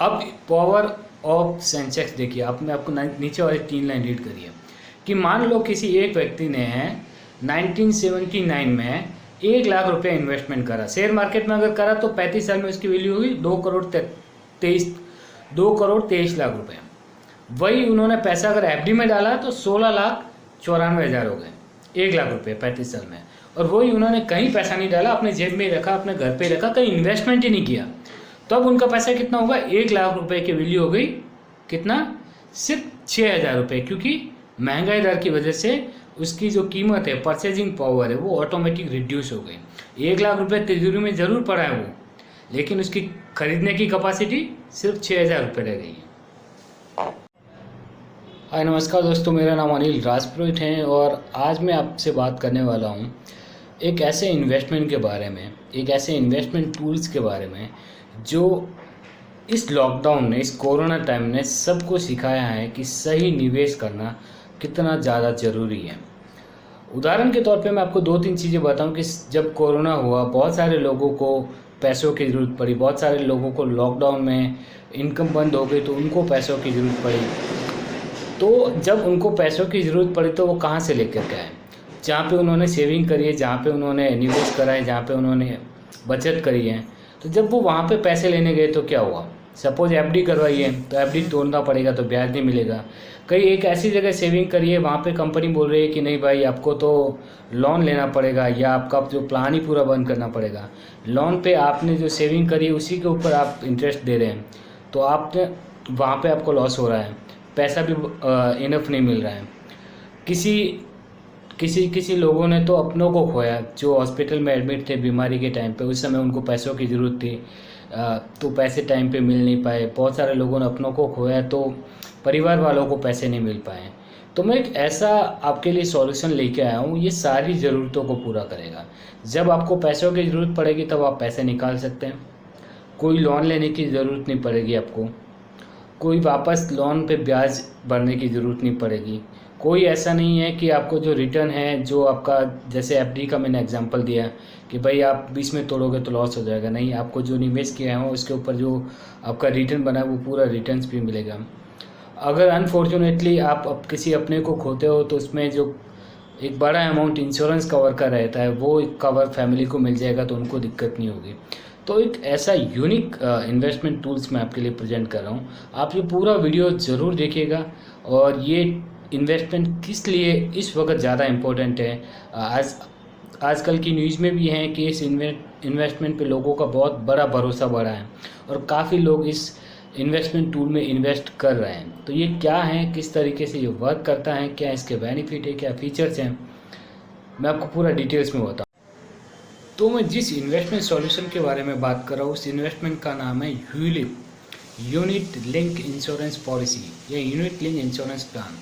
अब power of Sensex देखिए, आपने आपको नीचे वाली 3 लाइन रीड करिए कि मान लो किसी एक व्यक्ति ने 1979 में 1,00,000 रुपये इन्वेस्टमेंट करा शेयर मार्केट में। अगर करा तो 35 साल में उसकी वैल्यू हुई 2,23,00,000 रुपये। वही उन्होंने पैसा अगर एफडी में डाला तो 16,94,000 हो गए, 1,00,000 रुपये 35 साल में। और वही उन्होंने कहीं पैसा नहीं डाला, अपने जेब में रखा, अपने घर पे रखा, कहीं इन्वेस्टमेंट ही नहीं किया, तो अब उनका पैसा कितना होगा? 1,00,000 रुपये की वैल्यू हो गई कितना? सिर्फ 6,000 रुपये, क्योंकि महंगाई दर की वजह से उसकी जो कीमत है, परचेजिंग पावर है, वो ऑटोमेटिक रिड्यूस हो गई। 1,00,000 रुपये तिजोरी में ज़रूर पड़ा है वो, लेकिन उसकी खरीदने की कैपेसिटी सिर्फ 6,000 रुपये रह गई है। हाय नमस्कार दोस्तों, मेरा नाम अनिल राजपुरोहित है और आज मैं आपसे बात करने वाला हूँ एक ऐसे इन्वेस्टमेंट के बारे में, एक ऐसे इन्वेस्टमेंट टूल्स के बारे में जो इस लॉकडाउन ने, इस कोरोना टाइम ने सबको सिखाया है कि सही निवेश करना कितना ज़्यादा ज़रूरी है। उदाहरण के तौर पे मैं आपको 2-3 चीज़ें बताऊं कि जब कोरोना हुआ बहुत सारे लोगों को पैसों की ज़रूरत पड़ी, बहुत सारे लोगों को लॉकडाउन में इनकम बंद हो गई तो उनको पैसों की ज़रूरत पड़ी। तो जब उनको पैसों की ज़रूरत पड़ी तो वो कहाँ से लेकर के आए? जहाँ पे उन्होंने सेविंग करी है, जहाँ पे उन्होंने निवेश करा है, जहाँ पे उन्होंने बचत करी है, तो जब वो वहाँ पे पैसे लेने गए तो क्या हुआ? सपोज एफडी करवाई है तो एफडी तोड़ना पड़ेगा तो ब्याज नहीं मिलेगा। कहीं एक ऐसी जगह सेविंग करिए, वहाँ पे कंपनी बोल रही है कि नहीं भाई आपको तो लोन लेना पड़ेगा या आपका जो प्लान ही पूरा बंद करना पड़ेगा। लोन पे आपने जो सेविंग करी है उसी के ऊपर आप इंटरेस्ट दे रहे हैं, तो आपने वहाँ पे आपको लॉस हो रहा है, पैसा भी इनफ नहीं मिल रहा है। किसी लोगों ने तो अपनों को खोया, जो हॉस्पिटल में एडमिट थे बीमारी के टाइम पे, उस समय उनको पैसों की ज़रूरत थी तो पैसे टाइम पे मिल नहीं पाए। बहुत सारे लोगों ने अपनों को खोया तो परिवार वालों को पैसे नहीं मिल पाए। तो मैं एक ऐसा आपके लिए सॉल्यूशन लेके आया हूँ, ये सारी ज़रूरतों को पूरा करेगा। जब आपको पैसों की ज़रूरत पड़ेगी तब आप पैसे निकाल सकते हैं, कोई लोन लेने की ज़रूरत नहीं पड़ेगी आपको, कोई वापस लोन पे ब्याज भरने की ज़रूरत नहीं पड़ेगी, कोई ऐसा नहीं है कि आपको जो रिटर्न है, जो आपका जैसे एफडी का मैंने एग्जांपल दिया कि भाई आप 20 में तोड़ोगे तो लॉस हो जाएगा। नहीं, आपको जो निवेश किया है उसके ऊपर जो आपका रिटर्न बना है वो पूरा रिटर्न्स भी मिलेगा। अगर अनफॉर्चुनेटली आप किसी अपने को खोते हो तो उसमें जो एक बड़ा अमाउंट इंश्योरेंस कवर का रहता है वो कवर फैमिली को मिल जाएगा, तो उनको दिक्कत नहीं होगी। तो एक ऐसा यूनिक इन्वेस्टमेंट टूल्स मैं आपके लिए प्रेजेंट कर रहा हूँ। आप ये पूरा वीडियो ज़रूर देखिएगा। और ये इन्वेस्टमेंट किस लिए इस वक्त ज़्यादा इम्पोर्टेंट है, आजकल की न्यूज़ में भी है कि इस इन्वेस्टमेंट पे लोगों का बहुत बड़ा भरोसा बढ़ा है और काफ़ी लोग इस इन्वेस्टमेंट टूल में इन्वेस्ट कर रहे हैं। तो ये क्या है, किस तरीके से ये वर्क करता है, क्या इसके बेनिफिट है, क्या फीचर्स हैं, मैं आपको पूरा डिटेल्स में बताऊँ। तो मैं जिस इन्वेस्टमेंट सॉल्यूशन के बारे में बात कर रहा हूँ उस इन्वेस्टमेंट का नाम है ULIP, unit link insurance policy या यूनिट लिंक इंश्योरेंस प्लान।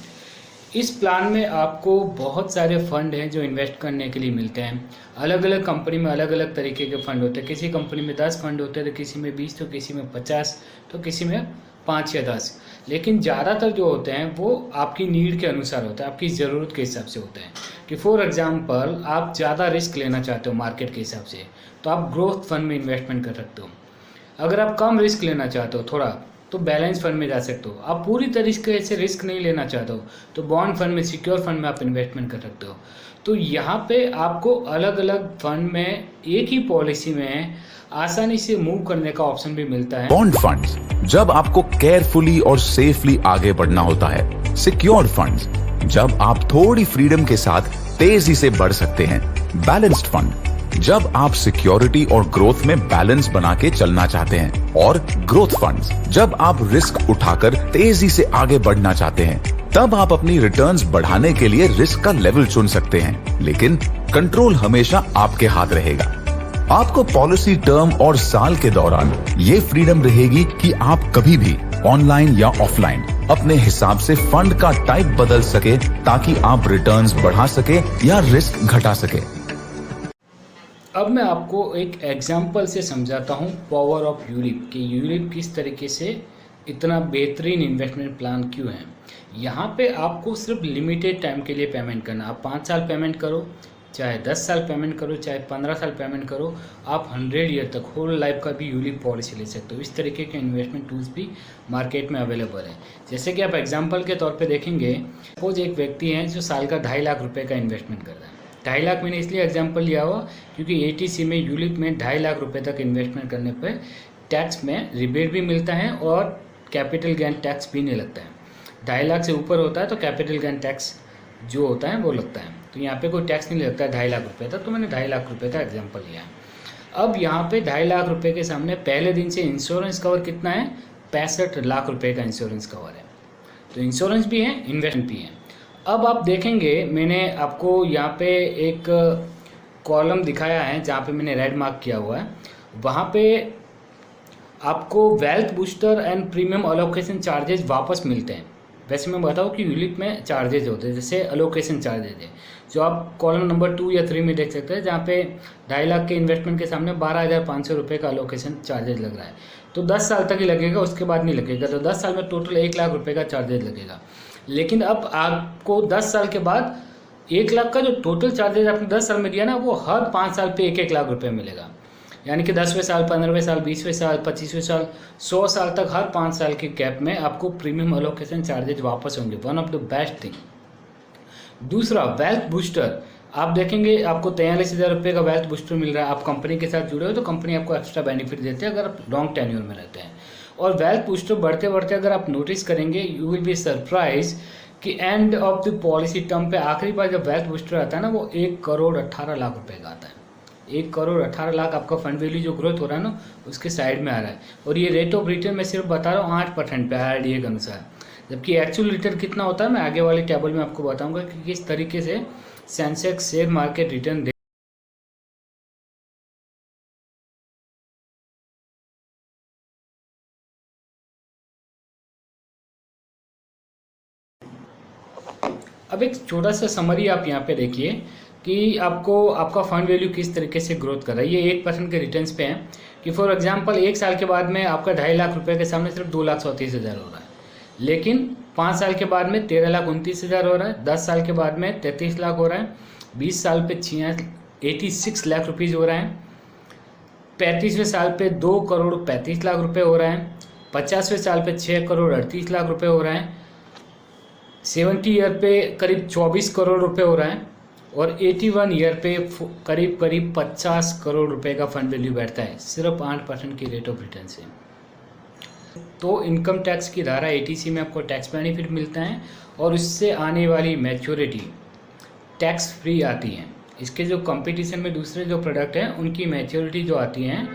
इस प्लान में आपको बहुत सारे फंड हैं जो इन्वेस्ट करने के लिए मिलते हैं। अलग अलग कंपनी में अलग अलग तरीके के फ़ंड होते हैं। किसी कंपनी में 10 फंड होते हैं, तो किसी में 20, तो किसी में 50, तो किसी में 5 या 10। लेकिन ज़्यादातर जो होते हैं वो आपकी नीड के अनुसार होता है, आपकी ज़रूरत के हिसाब से होते हैं। कि फॉर एग्जांपल आप ज़्यादा रिस्क लेना चाहते हो मार्केट के हिसाब से, तो आप ग्रोथ फंड में इन्वेस्टमेंट कर सकते हो। अगर आप कम रिस्क लेना चाहते हो थोड़ा, तो बैलेंस फंड में जा सकते हो। आप पूरी तरीके से रिस्क नहीं लेना चाहते हो तो बॉन्ड फंड में, सिक्योर फंड में आप इन्वेस्टमेंट कर सकते हो। तो यहाँ पे आपको अलग अलग फंड में एक ही पॉलिसी में आसानी से मूव करने का ऑप्शन भी मिलता है। बॉन्ड फंड जब आपको केयरफुली और सेफली आगे बढ़ना होता है। सिक्योर फंड जब आप थोड़ी फ्रीडम के साथ तेजी से बढ़ सकते हैं। बैलेंस्ड फंड जब आप सिक्योरिटी और ग्रोथ में बैलेंस बना के चलना चाहते हैं। और ग्रोथ फंड्स जब आप रिस्क उठाकर तेजी से आगे बढ़ना चाहते हैं। तब आप अपनी रिटर्न्स बढ़ाने के लिए रिस्क का लेवल चुन सकते हैं, लेकिन कंट्रोल हमेशा आपके हाथ रहेगा। आपको पॉलिसी टर्म और साल के दौरान ये फ्रीडम रहेगी कि आप कभी भी ऑनलाइन या ऑफलाइन अपने हिसाब से फंड का टाइप बदल सके, ताकि आप रिटर्न्स बढ़ा सके या रिस्क घटा सके। अब मैं आपको एक एग्जाम्पल से समझाता हूँ पावर ऑफ यूलिप कि यूलिप किस तरीके से इतना बेहतरीन इन्वेस्टमेंट प्लान क्यों है। यहाँ पे आपको सिर्फ लिमिटेड टाइम के लिए पेमेंट करना। आप 5 साल पेमेंट करो, चाहे 10 साल पेमेंट करो, चाहे 15 साल पेमेंट करो, आप 100 ईयर तक होल लाइफ का भी यूलिप पॉलिसी ले सकते हो। इस तरीके के इन्वेस्टमेंट टूल्स भी मार्केट में अवेलेबल है। जैसे कि आप एग्जांपल के तौर पे देखेंगे, सपोज एक व्यक्ति है जो साल का 2.5 लाख रुपए का इन्वेस्टमेंट करता है। 2.5 लाख मैंने इसलिए एग्जांपल लिया हुआ क्योंकि ATC में यूलिप में 2.5 लाख रुपए तक इन्वेस्टमेंट करने पर टैक्स में रिबेट भी मिलता है और कैपिटल गेन टैक्स भी नहीं लगता है। 2.5 लाख से ऊपर होता है तो कैपिटल गेन टैक्स जो होता है वो लगता है। तो यहाँ पे कोई टैक्स नहीं लगता है 2.5 लाख रुपए तक। तो मैंने 2.5 लाख रुपए का एग्जांपल लिया है। अब यहाँ पे 2.5 लाख रुपए के सामने पहले दिन से इंश्योरेंस कवर कितना है, 65 लाख रुपए का इंश्योरेंस कवर है। तो इंश्योरेंस भी है, इन्वेस्टमेंट भी है। अब आप देखेंगे मैंने आपको यहाँ पे एक कॉलम दिखाया है जहाँ पे मैंने रेड मार्क किया हुआ है। वहाँ पे आपको wealth booster and premium allocation charges वापस मिलते हैं। वैसे मैं बताऊँ कि यूलिप में चार्जेज होते हैं, जैसे अलोकेशन चार्जेज है जो आप कॉलम नंबर 2 या 3 में देख सकते हैं, जहाँ पे 2.5 लाख के इन्वेस्टमेंट के सामने 12,500 रुपये का अलोकेशन चार्जेज लग रहा है। तो 10 साल तक ही लगेगा, उसके बाद नहीं लगेगा। तो 10 साल में टोटल 1 लाख रुपये का चार्जेज लगेगा। लेकिन अब आपको 10 साल के बाद 1 लाख का जो टोटल चार्जेज आपने 10 साल में दिया ना, वो हर 5 साल पे 1-1 लाख रुपये मिलेगा। यानी कि 10वें साल, 15वें साल, 20वें साल, 25वें साल, 100 साल तक हर 5 साल के गैप में आपको प्रीमियम अलोकेशन चार्जेज वापस होंगे। One of the best thing. दूसरा, वेल्थ बूस्टर। आप देखेंगे आपको 43,000 रुपये का वेल्थ बूस्टर मिल रहा है। आप कंपनी के साथ जुड़े हो तो कंपनी आपको एक्स्ट्रा बेनिफिट देते हैं अगर आप लॉन्ग टेन्योर में रहते हैं। और वेल्थ बूस्टर बढ़ते बढ़ते अगर आप नोटिस करेंगे, यू विल बी सरप्राइज कि end of the policy term पे आखिरी बार जब वेल्थ बूस्टर आता है ना, वो 1,18,00,000 रुपये का आता है। 1,18,00,000 आपका फंड वैल्यू जो ग्रोथ हो रहा है ना, उसके साइड में आ रहा है। और ये रेट ऑफ रिटर्न मैं सिर्फ बता रहा हूँ 8% पे IRDA के अनुसार, जबकि एक्चुअल रिटर्न कितना होता है मैं आगे वाले टेबल में आपको बताऊंगा कि किस तरीके से सेंसेक्स शेयर मार्केट रिटर्न दे। अब एक छोटा सा समरी आप यहाँ पे देखिए कि आपको आपका फंड वैल्यू किस तरीके से ग्रोथ कर रहा है। ये 8% के रिटर्न्स पे हैं कि फॉर एग्जांपल 1 साल के बाद में आपका 2.5 लाख रुपए के सामने सिर्फ 2,37,000 हो रहा है, लेकिन 5 साल के बाद में 13,29,000 हो रहा है, 10 साल के बाद में 33 लाख हो रहा है, 20 साल पे 86 लाख रुपीज़ हो रहा है, 35वें साल पे 2,35,00,000 रुपये हो रहा है, 50वें साल पे 6,38,00,000 रुपये हो रहा है, 70 ईयर पे करीब 24 करोड़ रुपए हो रहा है, और 81 ईयर पे करीब 50 करोड़ रुपए का फंड वैल्यू बैठता है सिर्फ 8% की रेट ऑफ रिटर्न से। तो इनकम टैक्स की धारा 80C में आपको टैक्स बेनिफिट मिलता है और उससे आने वाली मैच्योरिटी टैक्स फ्री आती है। इसके जो कंपटीशन में दूसरे जो प्रोडक्ट हैं उनकी मैच्योरिटी जो आती हैं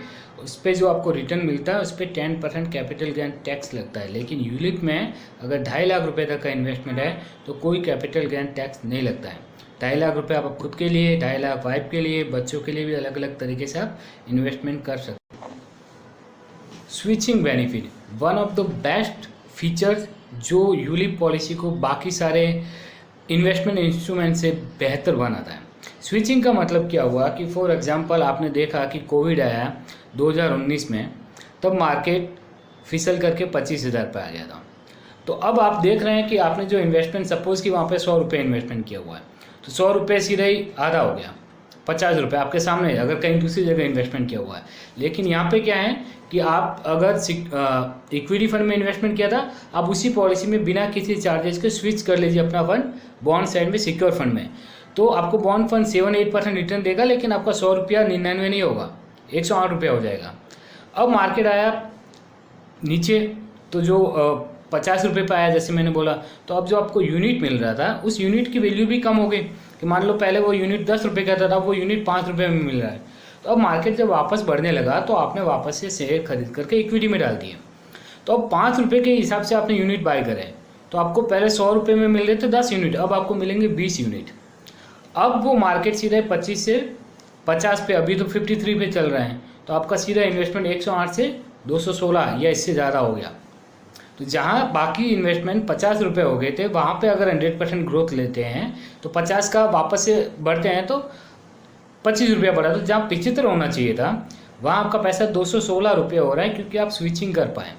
उस पर जो आपको रिटर्न मिलता है उस पर 10% कैपिटल गेन टैक्स लगता है। लेकिन यूलिप में अगर 2.5 लाख रुपए तक का इन्वेस्टमेंट है तो कोई कैपिटल गेन टैक्स नहीं लगता है। 2.5 लाख रुपए आप खुद के लिए, 2.5 लाख वाइफ के लिए, बच्चों के लिए भी अलग अलग तरीके से आप इन्वेस्टमेंट कर सकते हैं। Switching benefit one of the best features जो यूलिप पॉलिसी को बाकी सारे इन्वेस्टमेंट इंस्ट्रूमेंट से बेहतर बनाता है। स्विचिंग का मतलब क्या हुआ कि फॉर एग्जांपल आपने देखा कि कोविड आया 2019 में, तब मार्केट फिसल करके 25,000 पे आ गया था। तो अब आप देख रहे हैं कि आपने जो इन्वेस्टमेंट, सपोज कि वहाँ पे 100 रुपये इन्वेस्टमेंट किया हुआ है, तो 100 रुपये सीधा ही आधा हो गया, 50 रुपये आपके सामने, अगर कहीं दूसरी जगह इन्वेस्टमेंट किया हुआ है। लेकिन यहाँ पे क्या है कि आप अगर इक्विटी फंड में इन्वेस्टमेंट किया था, आप उसी पॉलिसी में बिना किसी चार्जेस के स्विच कर लीजिए अपना फंड बॉन्ड साइड में, सिक्योर फंड में। तो आपको बॉन्ड फंड 7-8% रिटर्न देगा, लेकिन आपका 100 रुपया 99 नहीं होगा, 108 रुपया हो जाएगा। अब मार्केट आया नीचे, तो जो 50 रुपये पे आया जैसे मैंने बोला, तो अब जो आपको यूनिट मिल रहा था उस यूनिट की वैल्यू भी कम हो गई कि मान लो पहले वो यूनिट 10 रुपये का था, वो यूनिट 5 रुपये में मिल रहा है। तो अब मार्केट जब वापस बढ़ने लगा तो आपने वापस से शेयर खरीद करके इक्विटी में डाल दिए। तो अब 5 रुपये के हिसाब से आपने यूनिट बाय करे, तो आपको पहले 100 रुपये में मिल रहे थे 10 यूनिट, अब आपको मिलेंगे 20 यूनिट। अब वो मार्केट सीधा 25 से 50 पे, अभी तो 53 पे चल रहे हैं, तो आपका सीधा इन्वेस्टमेंट 108 से 216 या इससे ज़्यादा हो गया। तो जहाँ बाकी इन्वेस्टमेंट 50 रुपये हो गए थे, वहाँ पे अगर 100% ग्रोथ लेते हैं तो 50 का वापस से बढ़ते हैं तो 25 रुपया बढ़ा। तो जहाँ 75 होना चाहिए था वहाँ आपका पैसा 216 रुपये हो रहा है, क्योंकि आप स्विचिंग कर पाएँ,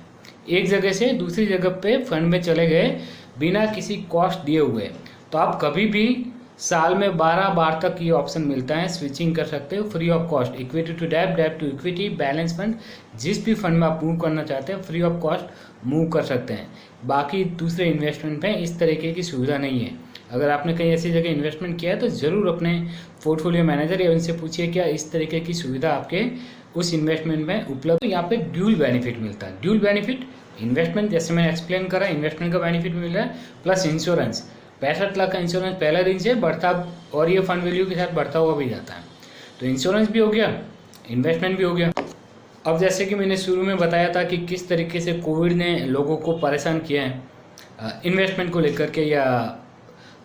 एक जगह से दूसरी जगह पे फंड में चले गए बिना किसी कॉस्ट दिए हुए। तो आप कभी भी साल में 12 बार तक ये ऑप्शन मिलता है, स्विचिंग कर सकते हो free of cost. Equity to डेब्ट, डेब्ट टू इक्विटी, बैलेंस फंड, जिस भी फंड में आप मूव करना चाहते हैं फ्री ऑफ कॉस्ट मूव कर सकते हैं। बाकी दूसरे इन्वेस्टमेंट में इस तरीके की सुविधा नहीं है। अगर आपने कहीं ऐसी जगह इन्वेस्टमेंट किया है तो ज़रूर अपने पोर्टफोलियो मैनेजर या उनसे पूछिए क्या इस तरीके की सुविधा आपके उस इन्वेस्टमेंट में उपलब्ध। तो यहाँ पे ड्यूल बेनिफिट मिलता है। ड्यूल बेनिफिट, इन्वेस्टमेंट जैसे मैंने एक्सप्लेन करा, इन्वेस्टमेंट का बेनिफिट मिल रहा है, प्लस इंश्योरेंस। 65 लाख का इंश्योरेंस पहला दिन से बढ़ता और ये फंड वैल्यू के साथ बढ़ता हुआ भी जाता है। तो इंश्योरेंस भी हो गया, इन्वेस्टमेंट भी हो गया। अब जैसे कि मैंने शुरू में बताया था कि किस तरीके से कोविड ने लोगों को परेशान किया है इन्वेस्टमेंट को लेकर के या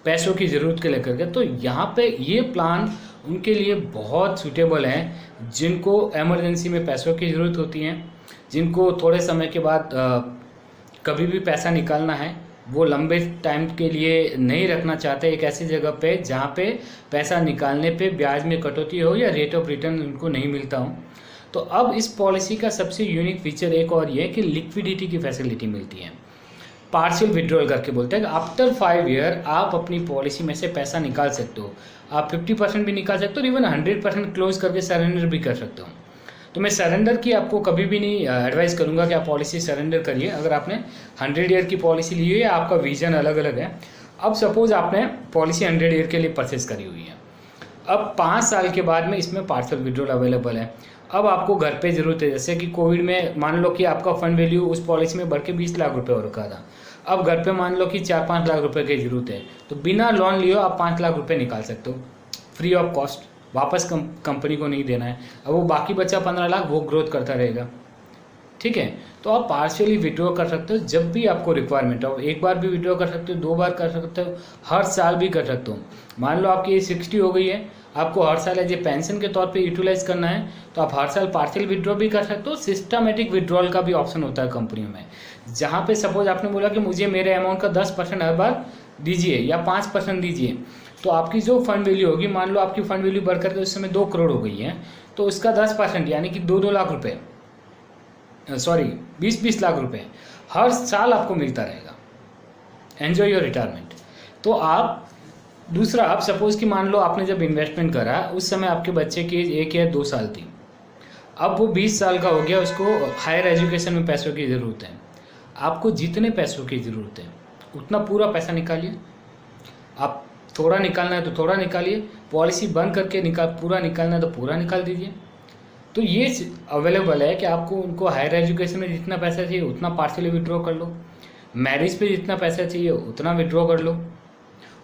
पैसों की ज़रूरत के लेकर के, तो यहाँ पे ये प्लान उनके लिए बहुत सूटेबल है जिनको इमरजेंसी में पैसों की ज़रूरत होती है, जिनको थोड़े समय के बाद कभी भी पैसा निकालना है, वो लंबे टाइम के लिए नहीं रखना चाहते एक ऐसी जगह पे जहाँ पे पैसा निकालने पे ब्याज में कटौती हो या रेट ऑफ रिटर्न उनको नहीं मिलता हो। तो अब इस पॉलिसी का सबसे यूनिक फीचर एक और ये है कि लिक्विडिटी की फैसिलिटी मिलती है। पार्शियल विड्रॉल करके बोलते हैं कि आफ्टर 5 ईयर आप अपनी पॉलिसी में से पैसा निकाल सकते हो। आप 50% भी निकाल सकते हो, इवन 100% क्लोज करके सरेंडर भी कर सकते हो। तो मैं सरेंडर की आपको कभी भी नहीं एडवाइस करूंगा कि आप पॉलिसी सरेंडर करिए अगर आपने 100 ईयर की पॉलिसी ली हुई है, आपका विजन अलग अलग है। अब सपोज आपने पॉलिसी 100 ईयर के लिए परचेज करी हुई है, अब 5 साल के बाद में इसमें पार्शियल विड्रॉल अवेलेबल है। अब आपको घर पे ज़रूरत है, जैसे कि कोविड में मान लो कि आपका फंड वैल्यू उस पॉलिसी में बढ़ के 20 लाख रुपए हो रखा था, अब घर पे मान लो कि 4-5 लाख रुपए की ज़रूरत है, तो बिना लोन लिए आप 5 लाख रुपए निकाल सकते हो फ्री ऑफ कॉस्ट। वापस कंपनी को नहीं देना है। अब वो बाकी बचा 15 लाख वो ग्रोथ करता रहेगा, ठीक है। तो आप पार्शियली विड्रॉ कर सकते हो जब भी आपको रिक्वायरमेंट हो। एक बार भी विड्रॉ कर सकते हो, 2 बार कर सकते हो, हर साल भी कर सकते हो। मान लो आपकी एज 60 हो गई है, आपको हर साल एज ए पेंशन के तौर पे यूटिलाइज करना है, तो आप हर साल पार्शियल विड्रॉ भी कर सकते हो। सिस्टमेटिक विड्रॉल का भी ऑप्शन होता है कंपनियों में, जहाँ पे सपोज आपने बोला कि मुझे मेरे अमाउंट का 10% हर बार दीजिए या 5% दीजिए, तो आपकी जो फंड वैल्यू होगी, मान लो आपकी फंड वैल्यू बढ़कर के उस समय 2 करोड़ हो गई है, तो उसका 10% यानी कि 2-2 लाख रुपए, सॉरी 20-20 लाख रुपए हर साल आपको मिलता रहेगा। Enjoy your retirement. तो आप दूसरा, आप सपोज कि मान लो आपने जब इन्वेस्टमेंट करा उस समय आपके बच्चे की एज 1 या 2 साल थी, अब वो 20 साल का हो गया, उसको हायर एजुकेशन में पैसों की ज़रूरत है। आपको जितने पैसों की ज़रूरत है उतना पूरा पैसा निकालिए। आप थोड़ा निकालना है तो थोड़ा निकालिए, पॉलिसी बंद करके पूरा निकालना है तो पूरा निकाल दीजिए। तो ये अवेलेबल है कि आपको उनको हायर एजुकेशन में जितना पैसा चाहिए उतना पार्शियली विड्रॉ कर लो, मैरिज पे जितना पैसा चाहिए उतना विड्रॉ कर लो,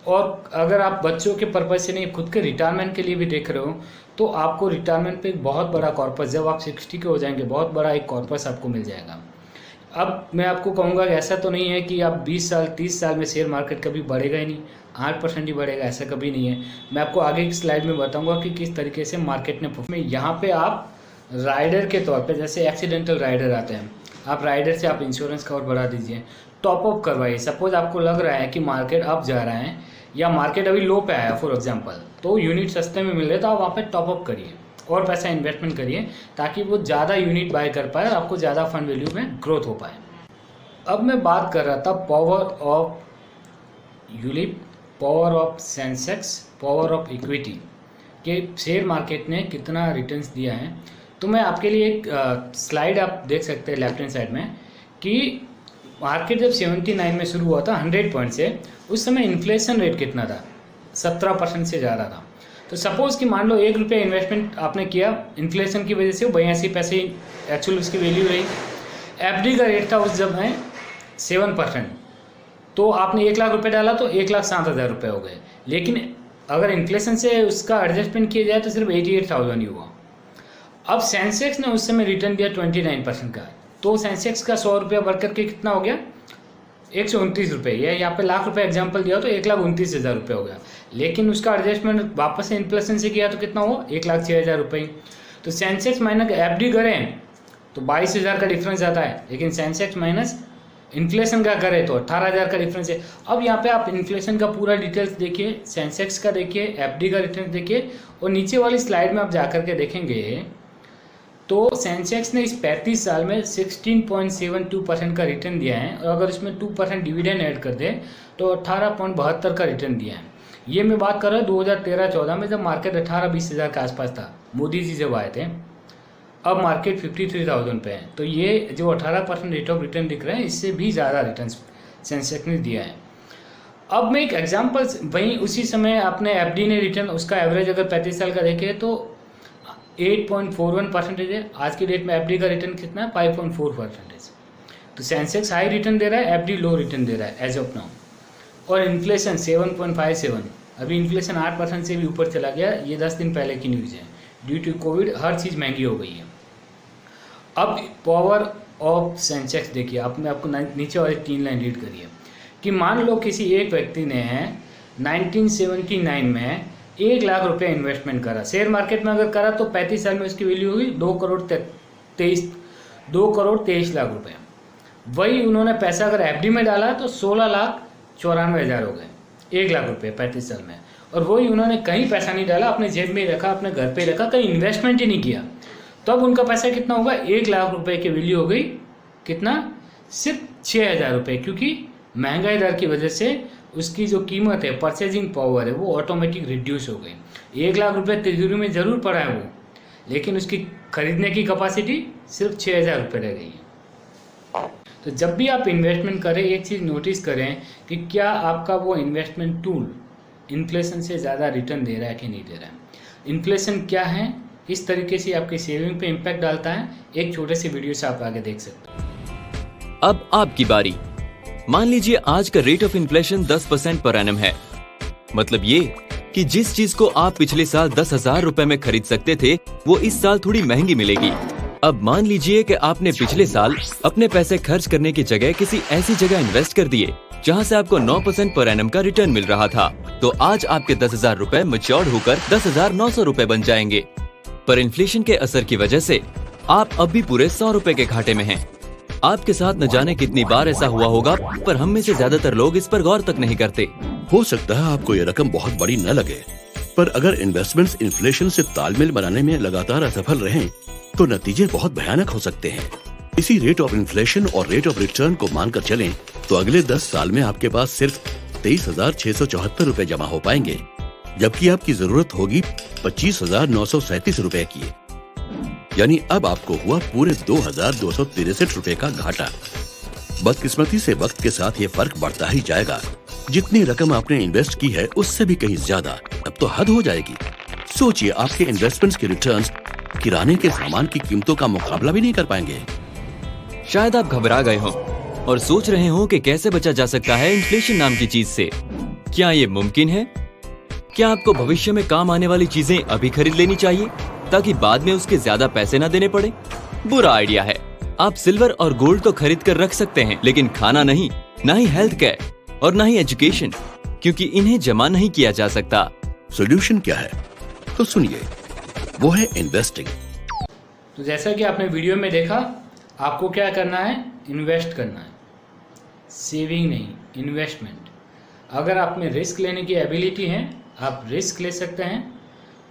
और अगर आप बच्चों के पर्पज़ से नहीं खुद के रिटायरमेंट के लिए भी देख रहे हो तो आपको रिटायरमेंट पे एक बहुत बड़ा कॉर्पस, जब आप 60 के हो जाएंगे बहुत बड़ा एक कॉर्पस आपको मिल जाएगा। अब मैं आपको कहूँगा कि ऐसा तो नहीं है कि आप 20 साल 30 साल में शेयर मार्केट कभी बढ़ेगा ही नहीं, 8% ही बढ़ेगा, ऐसा कभी नहीं है। मैं आपको आगे की स्लाइड में बताऊँगा कि किस तरीके से मार्केट ने यहाँ पे आप राइडर के तौर पे, जैसे एक्सीडेंटल राइडर आते हैं, आप राइडर से आप इंश्योरेंस कवर बढ़ा दीजिए, टॉप अप करवाइए। सपोज आपको लग रहा है कि मार्केट अप जा रहा है या मार्केट अभी लो पे आया फॉर एग्जांपल, तो यूनिट सस्ते में मिल रहे तो आप वहाँ पे टॉप अप करिए और पैसा इन्वेस्टमेंट करिए ताकि वो ज़्यादा यूनिट बाय कर पाए और आपको ज़्यादा फंड वैल्यू में ग्रोथ हो पाए। अब मैं बात कर रहा था power of ULIP, power of Sensex, power of equity के शेयर मार्केट ने कितना रिटर्न्स दिया है। तो मैं आपके लिए एक स्लाइड आप देख सकते हैं लेफ्ट हैंड साइड में कि मार्केट जब 79 में शुरू हुआ था 100 पॉइंट से, उस समय इन्फ्लेशन रेट कितना था, 17% से ज़्यादा था। तो सपोज़ कि मान लो 1 रुपया इन्वेस्टमेंट आपने किया, इन्फ्लेशन की वजह से 82 पैसे एक्चुअल उसकी वैल्यू रही। एफडी का रेट था उस जब है 7%, तो आपने 1 लाख रुपये डाला तो 1,07,000 रुपये हो गए। लेकिन अगर इन्फ्लेशन से उसका एडजस्टमेंट किया जाए तो सिर्फ 88,000 ही हुआ। अब सेंसेक्स ने उस समय रिटर्न दिया 29% का, तो सेंसेक्स का 100 रुपया बढ़ करके कितना हो गया, 129 रुपये। यहाँ पे लाख रुपए एग्जांपल दिया तो 1,29,000 रुपये हो गया। लेकिन उसका एडजस्टमेंट वापस से इन्फ्लेशन से किया तो कितना हुआ, 1,06,000 रुपये। तो सेंसेक्स माइनस एफडी करें तो 22,000 का डिफरेंस आता है, लेकिन सेंसेक्स माइनस इन्फ्लेशन का करें तो 18,000 का डिफरेंस है। अब यहाँ पे आप इन्फ्लेशन का पूरा डिटेल्स देखिए, सेंसेक्स का देखिए, एफडी का रिटर्न देखिए, और नीचे वाली स्लाइड में आप जाकर के देखेंगे तो सेंसेक्स ने इस 35 साल में 16.72% का रिटर्न दिया है, और अगर इसमें 2% डिविडेंड ऐड कर दे तो 18.72 का रिटर्न दिया है। ये मैं बात कर रहा हूँ 2013-14 में, जब मार्केट 18-20 हज़ार के आसपास था, मोदी जी जब आए थे। अब मार्केट 53,000 पे है। तो ये जो 18% रेट ऑफ रिटर्न दिख रहा है, इससे भी ज़्यादा रिटर्न सेंसेक्स ने दिया है। अब मैं एक एग्जांपल, वहीं उसी समय आपने एफडी ने रिटर्न, उसका एवरेज अगर 35 साल का देखें तो 8.41% है। आज की डेट में एफडी का रिटर्न कितना है? 5.4%। तो सेंसेक्स हाई रिटर्न दे रहा है, एफडी लो रिटर्न दे रहा है एज ऑफ नाउ। और इन्फ्लेशन 7.57, अभी इन्फ्लेशन 8% से भी ऊपर चला गया। ये 10 दिन पहले की न्यूज़ है। ड्यू टू कोविड हर चीज़ महंगी हो गई है। अब पावर ऑफ सेंसेक्स देखिए, आपने आपको नीचे वाली 3 लाइन रीड करिए कि मान लो किसी एक व्यक्ति ने 1979 में 1 लाख रुपये इन्वेस्टमेंट करा शेयर मार्केट में, अगर करा तो 35 साल में उसकी वैल्यू हुई 2 करोड़ 23 लाख रुपए। वही उन्होंने पैसा अगर एफडी में डाला तो 16,94,000 हो गए, 1 लाख रुपये 35 साल में। और वही उन्होंने कहीं पैसा नहीं डाला, अपने जेब में रखा, अपने घर पे रखा, कहीं इन्वेस्टमेंट ही नहीं किया, तो अब उनका पैसा कितना होगा? 1 लाख रुपए की वैल्यू हो गई कितना? सिर्फ 6,000 रुपये, क्योंकि महंगाई दर की वजह से उसकी जो कीमत है, परचेजिंग पावर है, वो ऑटोमेटिक रिड्यूस हो गई। 1 लाख रुपये तिजोरी में ज़रूर पड़ा है वो, लेकिन उसकी खरीदने की कैपेसिटी सिर्फ 6,000 रुपये रह गई है। तो जब भी आप इन्वेस्टमेंट करें, एक चीज़ नोटिस करें कि क्या आपका वो इन्वेस्टमेंट टूल इन्फ्लेशन से ज़्यादा रिटर्न दे रहा है कि नहीं दे रहा है। इन्फ्लेशन क्या है, इस तरीके से आपकी सेविंग पे इम्पैक्ट डालता है। एक छोटे से वीडियो से आप आगे देख सकते हो। अब आपकी बारी। मान लीजिए आज का rate of inflation 10% per annum है। मतलब ये कि जिस चीज को आप पिछले साल 10,000 रुपए में खरीद सकते थे, वो इस साल थोड़ी महंगी मिलेगी। अब मान लीजिए कि आपने पिछले साल अपने पैसे खर्च करने की जगह किसी ऐसी जगह इन्वेस्ट कर दिए जहां से आपको 9% पर एनम का रिटर्न मिल रहा था, तो आज आपके 10,000 रुपए मैच्योर होकर 10,900 रुपए बन जाएंगे। पर इन्फ्लेशन के असर की वजह से आप अब भी पूरे 100 रुपए के घाटे में हैं। आपके साथ न जाने कितनी बार ऐसा हुआ होगा, पर हम में से ज्यादातर लोग इस पर गौर तक नहीं करते। हो सकता है आपको ये रकम बहुत बड़ी न लगे, पर अगर इन्वेस्टमेंट्स इन्फ्लेशन से तालमेल बनाने में लगातार असफल रहें, तो नतीजे बहुत भयानक हो सकते हैं। इसी रेट ऑफ इन्फ्लेशन और रेट ऑफ रिटर्न को मानकर चलें, तो अगले 10 साल में आपके पास सिर्फ 23,674 रुपए जमा हो पाएंगे, जबकि आपकी जरूरत होगी 25,937 रुपए की। यानी अब आपको हुआ पूरे 2,263 रुपए का घाटा। बदकिस्मती से वक्त के साथ ये फर्क बढ़ता ही जाएगा। जितनी रकम आपने इन्वेस्ट की है उससे भी कहीं ज्यादा, अब तो हद हो जाएगी। सोचिए, आपके इन्वेस्टमेंट्स के रिटर्न्स किराने के सामान की कीमतों का मुकाबला भी नहीं कर पाएंगे। शायद आप घबरा गए हो और सोच रहे हो कि कैसे बचा जा सकता है इन्फ्लेशन नाम की चीज से। क्या ये मुमकिन है? क्या आपको भविष्य में काम आने वाली चीजें अभी खरीद लेनी चाहिए ताकि बाद में उसके ज्यादा पैसे ना देने पड़े? बुरा आइडिया है। आप सिल्वर और गोल्ड तो खरीद कर रख सकते हैं, लेकिन खाना नहीं, ना ही हेल्थ केयर और ना ही एजुकेशन, क्योंकि इन्हें जमा नहीं किया जा सकता। सोल्यूशन क्या है? तो सुनिए, वो है इन्वेस्टिंग। तो जैसा कि आपने वीडियो में देखा, आपको क्या करना है? इन्वेस्ट करना है, सेविंग नहीं, इन्वेस्टमेंट। अगर आप में रिस्क लेने की एबिलिटी है, आप रिस्क ले सकते हैं,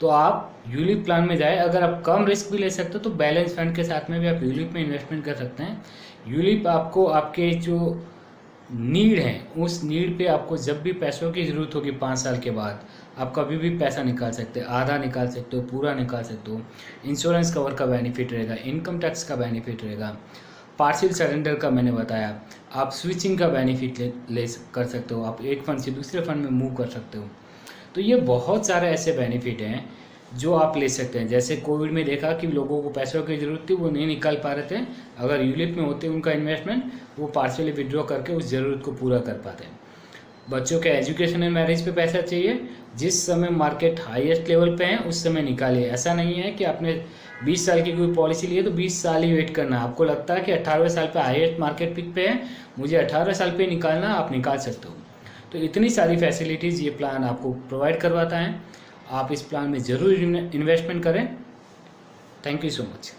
तो आप यूलिप प्लान में जाए। अगर आप कम रिस्क भी ले सकते हो तो बैलेंस फंड के साथ में भी आप यूलिप में इन्वेस्टमेंट कर सकते हैं। यूलिप आपको आपके जो नीड है, उस नीड पे आपको जब भी पैसों की ज़रूरत होगी 5 साल के बाद, आप कभी भी पैसा निकाल सकते हो, आधा निकाल सकते हो, पूरा निकाल सकते हो। इंश्योरेंस कवर का बेनिफिट रहेगा, इनकम टैक्स का बेनिफिट रहेगा, पार्शियल सरेंडर का मैंने बताया, आप स्विचिंग का बेनिफिट ले कर सकते हो, आप एक फंड से दूसरे फंड में मूव कर सकते हो। तो ये बहुत सारे ऐसे बेनिफिट हैं जो आप ले सकते हैं। जैसे कोविड में देखा कि लोगों को पैसों की ज़रूरत थी, वो नहीं निकाल पा रहे थे, अगर यूलिप में होते उनका इन्वेस्टमेंट, वो पार्शियली विड्रॉ करके उस ज़रूरत को पूरा कर पाते हैं। बच्चों के एजुकेशन एंड मैरिज पे पैसा चाहिए, जिस समय मार्केट हाईएस्ट लेवल पे है उस समय निकालिए। ऐसा नहीं है कि आपने 20 साल की कोई पॉलिसी ली है तो 20 साल ही वेट करना। आपको लगता है कि 18वें साल पे हाईएस्ट मार्केट पिक पे है, मुझे 18वें साल पे निकालना, आप निकाल सकते हो। तो इतनी सारी फैसिलिटीज़ ये प्लान आपको प्रोवाइड करवाता है। आप इस प्लान में ज़रूर इन्वेस्टमेंट करें। Thank you so much.